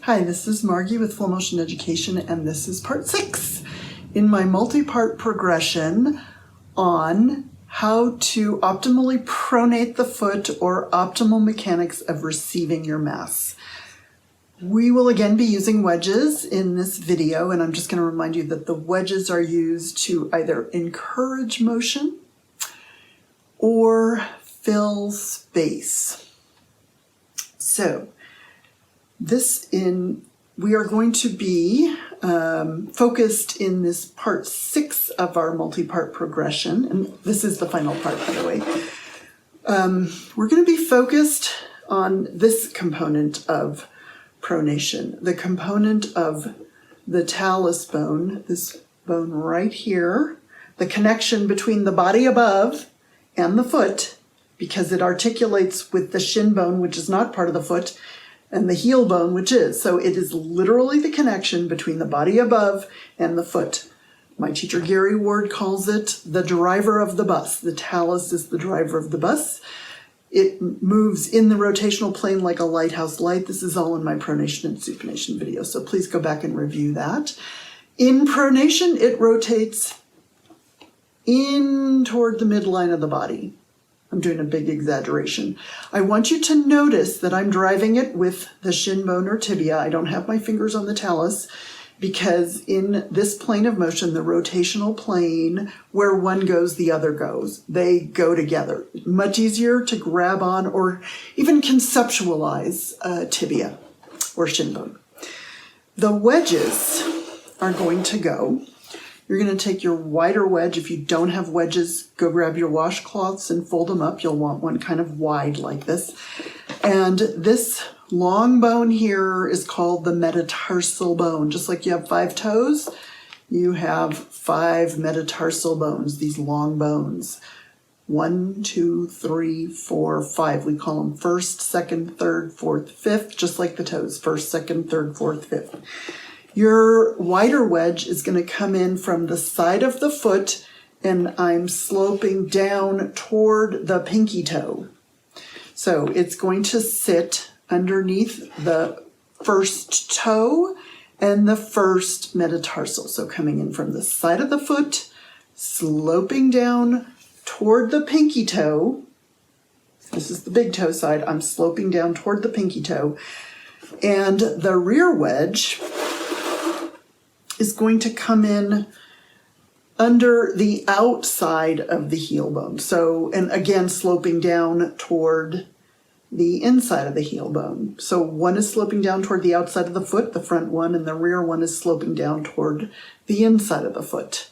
Hi, this is Margie with Full Motion Education, and this is part 6 in my multi-part progression on how to optimally pronate the foot or optimal mechanics of receiving your mass. We will again be using wedges in this video, and I'm just going to remind you that the wedges are used to either encourage motion or fill space. So we are going to be focused in this part 6 of our multi-part progression, and this is the final part, by the way. We're going to be focused on this component of pronation, the component of the talus bone, this bone right here, the connection between the body above and the foot, because it articulates with the shin bone, which is not part of the foot, and the heel bone, which is. So it is literally the connection between the body above and the foot. My teacher Gary Ward calls it the driver of the bus. The talus is the driver of the bus. It moves in the rotational plane like a lighthouse light. This is all in my pronation and supination video, so please go back and review that. In pronation, it rotates in toward the midline of the body. I'm doing a big exaggeration. I want you to notice that I'm driving it with the shin bone or tibia. I don't have my fingers on the talus because in this plane of motion, the rotational plane, where one goes, the other goes. They go together. Much easier to grab on or even conceptualize tibia or shin bone. The wedges are going to go. You're going to take your wider wedge. If you don't have wedges, go grab your washcloths and fold them up. You'll want one kind of wide like this. And this long bone here is called the metatarsal bone. Just like you have 5 toes, you have 5 metatarsal bones, these long bones. 1, 2, 3, 4, 5. We call them first, second, third, fourth, fifth, just like the toes. First, second, third, fourth, fifth. Your wider wedge is going to come in from the side of the foot, and I'm sloping down toward the pinky toe. So it's going to sit underneath the first toe and the first metatarsal. So coming in from the side of the foot, sloping down toward the pinky toe. This is the big toe side. I'm sloping down toward the pinky toe. And the rear wedge is going to come in under the outside of the heel bone. So, and again, sloping down toward the inside of the heel bone. So one is sloping down toward the outside of the foot, the front one, and the rear one is sloping down toward the inside of the foot.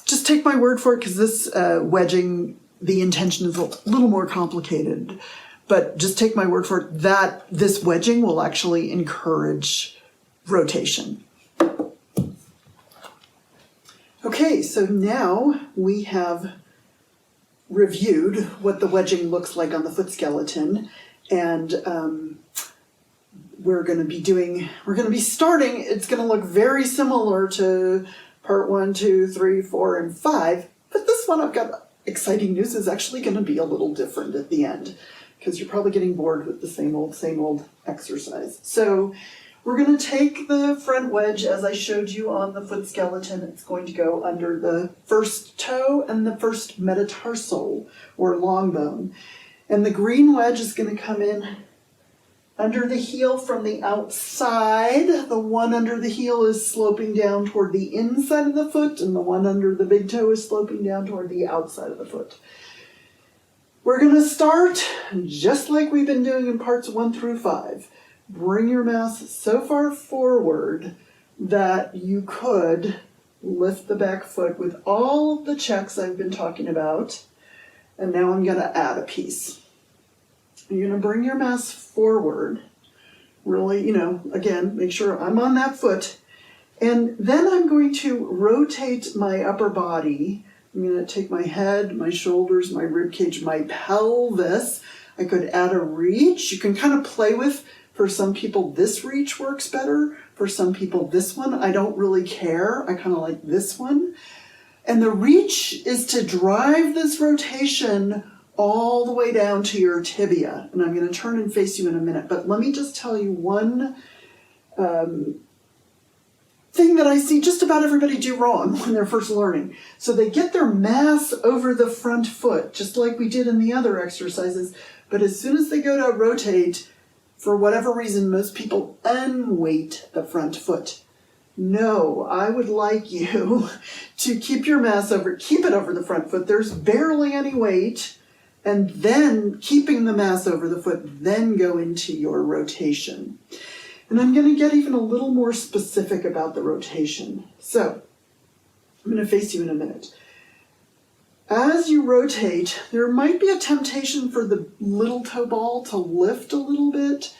Just take my word for it, because this wedging, the intention is a little more complicated, but just take my word for it that this wedging will actually encourage rotation. Okay, so now we have reviewed what the wedging looks like on the foot skeleton, and we're going to be starting, it's going to look very similar to part 1, 2, 3, 4, and 5, but this one, I've got exciting news, is actually going to be a little different at the end, because you're probably getting bored with the same old exercise. So we're going to take the front wedge, as I showed you on the foot skeleton. It's going to go under the first toe and the first metatarsal, or long bone. And the green wedge is going to come in under the heel from the outside. The one under the heel is sloping down toward the inside of the foot, and the one under the big toe is sloping down toward the outside of the foot. We're going to start just like we've been doing in parts 1 through 5. Bring your mass so far forward that you could lift the back foot with all of the checks I've been talking about. And now I'm going to add a piece. You're going to bring your mass forward. Really, again, make sure I'm on that foot. And then I'm going to rotate my upper body. I'm going to take my head, my shoulders, my rib cage, my pelvis. I could add a reach. You can kind of play with. For some people, this reach works better. For some people, this one. I don't really care. I kind of like this one. And the reach is to drive this rotation all the way down to your tibia. And I'm going to turn and face you in a minute. But let me just tell you one thing that I see just about everybody do wrong when they're first learning. So they get their mass over the front foot, just like we did in the other exercises, but as soon as they go to rotate, for whatever reason, most people unweight the front foot. No, I would like you to keep your mass keep it over the front foot. There's barely any weight, and then keeping the mass over the foot, then go into your rotation. And I'm going to get even a little more specific about the rotation. So, I'm going to face you in a minute. As you rotate, there might be a temptation for the little toe ball to lift a little bit.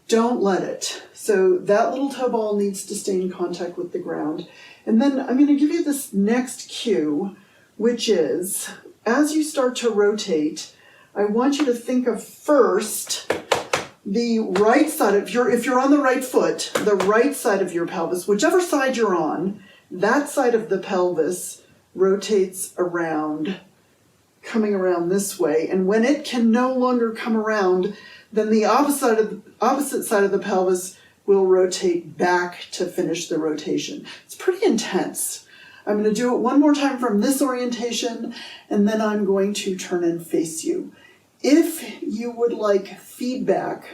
Don't let it. So that little toe ball needs to stay in contact with the ground. And then I'm going to give you this next cue, which is, as you start to rotate, I want you to think of first the right side of if you're on the right foot, the right side of your pelvis, whichever side you're on, that side of the pelvis rotates around, coming around this way. And when it can no longer come around, then the opposite side of the pelvis will rotate back to finish the rotation. It's pretty intense. I'm going to do it one more time from this orientation, and then I'm going to turn and face you. If you would like feedback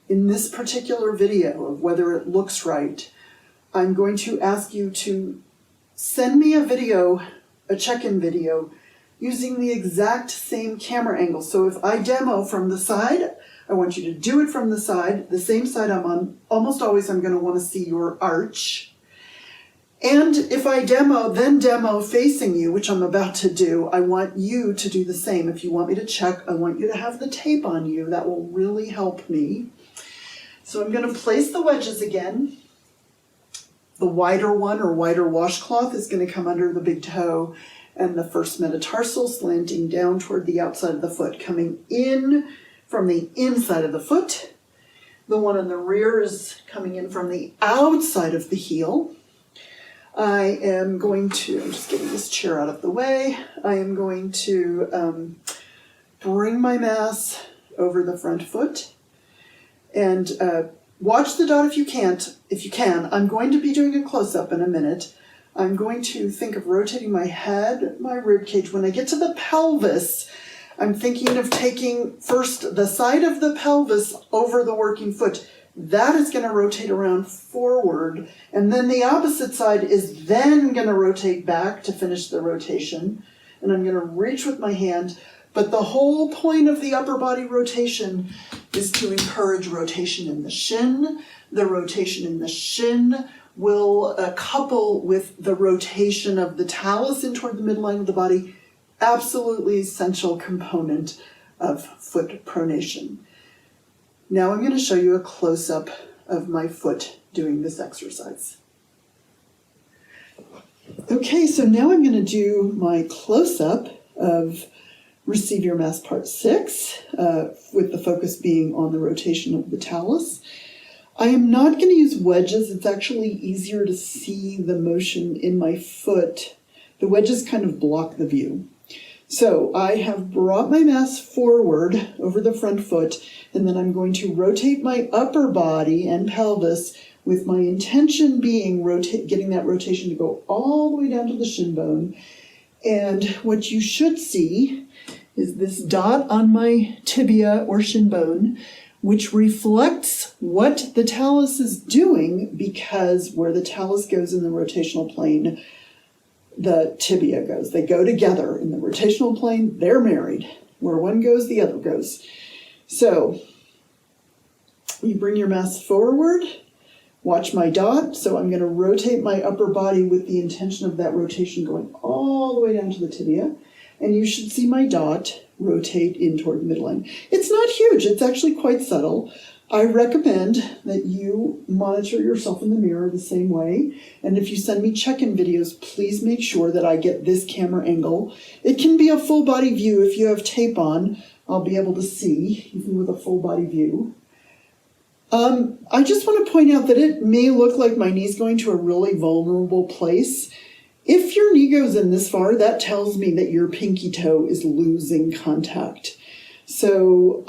in this particular video of whether it looks right, I'm going to ask you to send me a video, a check-in video, using the exact same camera angle. So if I demo from the side, I want you to do it from the side, the same side I'm on. Almost always I'm going to want to see your arch. And if I then demo facing you, which I'm about to do, I want you to do the same. If you want me to check, I want you to have the tape on you. That will really help me. So I'm going to place the wedges again. The wider one, or wider washcloth, is going to come under the big toe, and the first metatarsal slanting down toward the outside of the foot, coming in from the inside of the foot. The one in the rear is coming in from the outside of the heel. I am going to, I'm just getting this chair out of the way, I am going to bring my mass over the front foot, and watch the dot if you can. I'm going to be doing a close-up in a minute. I'm going to think of rotating my head, my rib cage. When I get to the pelvis, I'm thinking of taking first the side of the pelvis over the working foot. That is going to rotate around forward, and then the opposite side is then going to rotate back to finish the rotation. And I'm going to reach with my hand, but the whole point of the upper body rotation is to encourage rotation in the shin. The rotation in the shin will couple with the rotation of the talus in toward the midline of the body. Absolutely essential component of foot pronation. Now I'm going to show you a close-up of my foot doing this exercise. Okay, so now I'm going to do my close-up of Receive Your Mass Part 6, with the focus being on the rotation of the talus. I am not going to use wedges. It's actually easier to see the motion in my foot. The wedges kind of block the view. So I have brought my mass forward over the front foot, and then I'm going to rotate my upper body and pelvis, with my intention being getting that rotation to go all the way down to the shin bone. And what you should see is this dot on my tibia or shin bone, which reflects what the talus is doing, because where the talus goes in the rotational plane, the tibia goes. They go together in the rotational plane. They're married. Where one goes, the other goes. So you bring your mass forward. Watch my dot. So I'm going to rotate my upper body with the intention of that rotation going all the way down to the tibia. And you should see my dot rotate in toward the midline. It's not huge. It's actually quite subtle. I recommend that you monitor yourself in the mirror the same way. And if you send me check-in videos, please make sure that I get this camera angle. It can be a full body view. If you have tape on, I'll be able to see, even with a full body view. I just want to point out that it may look like my knee's going to a really vulnerable place. If your knee goes in this far, that tells me that your pinky toe is losing contact. So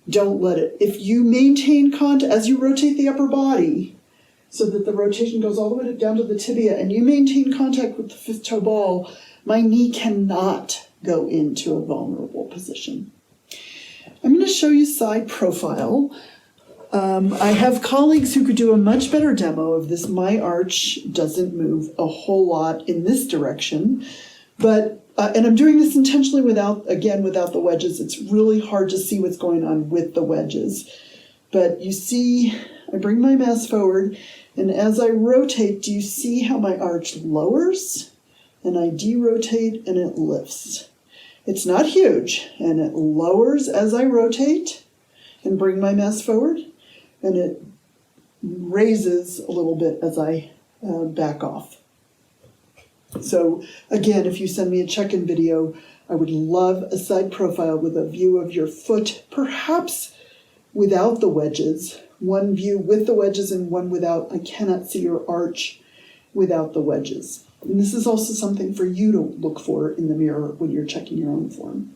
Don't let it. If you maintain contact, as you rotate the upper body, so that the rotation goes all the way down to the tibia, and you maintain contact with the fifth toe ball, my knee cannot go into a vulnerable position. I'm going to show you side profile. I have colleagues who could do a much better demo of this. My arch doesn't move a whole lot in this direction, but and I'm doing this intentionally without the wedges. It's really hard to see what's going on with the wedges. But you see, I bring my mass forward, and as I rotate, do you see how my arch lowers? And I derotate, and it lifts. It's not huge, and it lowers as I rotate and bring my mass forward, and it raises a little bit as I back off. So again, if you send me a check-in video, I would love a side profile with a view of your foot, perhaps without the wedges. One view with the wedges and one without. I cannot see your arch without the wedges. And this is also something for you to look for in the mirror when you're checking your own form.